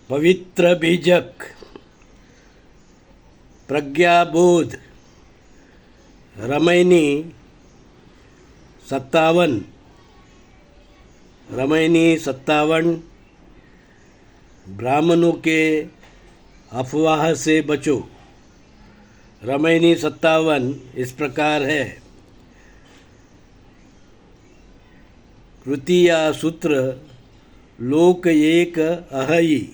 पवित्र बीजक, प्रज्ञाबोध, रमैनी 57, रमैनी 57। ब्राह्मणों के अफवाह से बचो। रमैनी 57 इस प्रकार है। कृतिया सूत्र लोक एक अहई,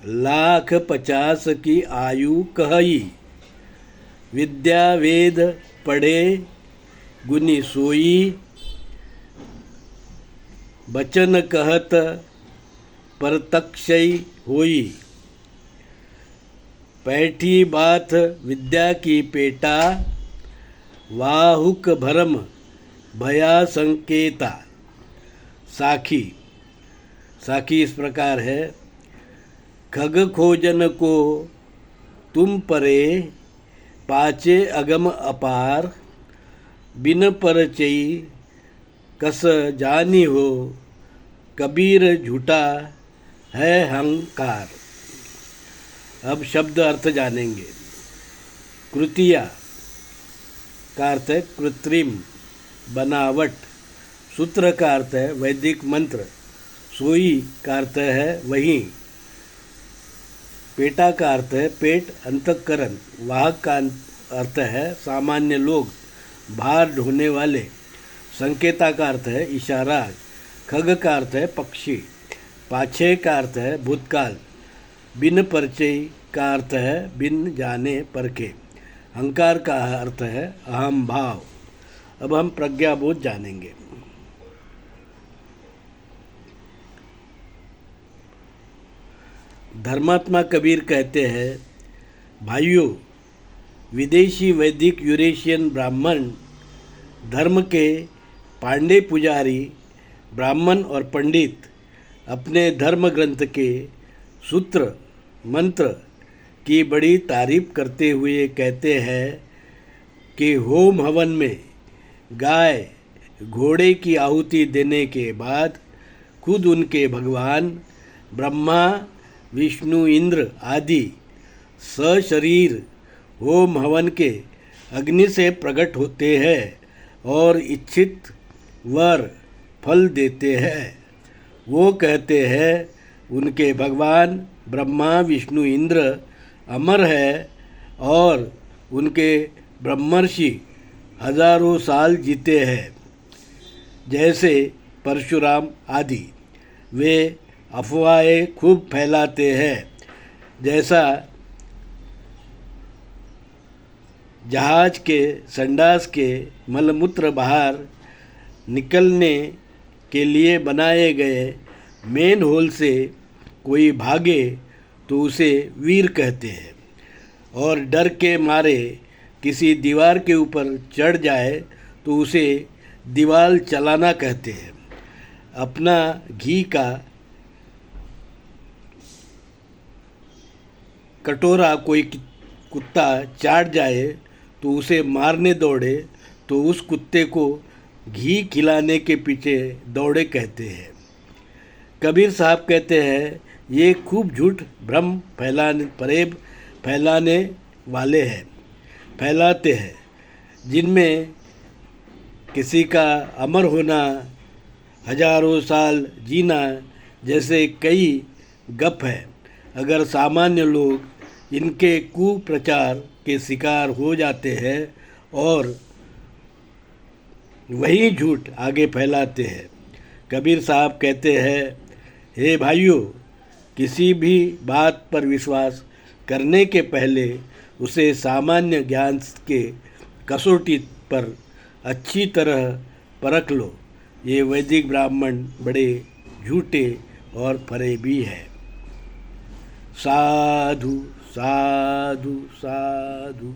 लाख 50 की आयु कहई। विद्या वेद पढ़े गुनी सोई, बचन कहत परतक्षय होई। पैठी बात विद्या की पेटा, वाहुक भरम भया संकेता। साखी, साखी इस प्रकार है। खग खोजन को तुम परे, पाचे अगम अपार। बिन परचई कस जानी हो, कबीर झूठा है हंकार। अब शब्द अर्थ जानेंगे। कृतिया का अर्थ है कृत्रिम, बनावट। सूत्र का अर्थ है वैदिक मंत्र। सोई का अर्थ है वही। पेटा का अर्थ है पेट, अंतःकरण। वाहक का अर्थ है सामान्य लोग, भार ढोने वाले। संकेता का अर्थ है इशारा। खग का अर्थ है पक्षी। पाछे का अर्थ है भूतकाल। बिन परिचय का अर्थ है बिन जाने परखे। अहंकार का अर्थ है अहम भाव। अब हम प्रज्ञाबोध जानेंगे। धर्मात्मा कबीर कहते हैं, भाइयों, विदेशी वैदिक यूरेशियन ब्राह्मण धर्म के पांडे पुजारी, ब्राह्मण और पंडित अपने धर्म ग्रंथ के सूत्र मंत्र की बड़ी तारीफ करते हुए कहते हैं कि होम हवन में गाय घोड़े की आहुति देने के बाद खुद उनके भगवान ब्रह्मा विष्णु इंद्र आदि सशरीर होम हवन के अग्नि से प्रकट होते हैं और इच्छित वर फल देते हैं। वो कहते हैं उनके भगवान ब्रह्मा विष्णु इंद्र अमर है और उनके ब्रह्मर्षि हजारों साल जीते हैं, जैसे परशुराम आदि। वे अफवाहें खूब फैलाते हैं, जैसा जहाज के संडास के मलमूत्र बाहर निकलने के लिए बनाए गए मेन होल से कोई भागे तो उसे वीर कहते हैं, और डर के मारे किसी दीवार के ऊपर चढ़ जाए तो उसे दीवार चलाना कहते हैं। अपना घी का कटोरा कोई कुत्ता चाट जाए तो उसे मारने दौड़े तो उस कुत्ते को घी खिलाने के पीछे दौड़े कहते हैं। कबीर साहब कहते हैं, ये खूब झूठ भ्रम फैलाने वाले हैं, फैलाते हैं, जिनमें किसी का अमर होना, हजारों साल जीना जैसे कई गप है। अगर सामान्य लोग इनके कुप्रचार के शिकार हो जाते हैं और वही झूठ आगे फैलाते हैं। कबीर साहब कहते हैं, हे भाइयों, किसी भी बात पर विश्वास करने के पहले उसे सामान्य ज्ञान के कसौटी पर अच्छी तरह परख लो। ये वैदिक ब्राह्मण बड़े झूठे और फरेबी हैं। साधु साधु साधु।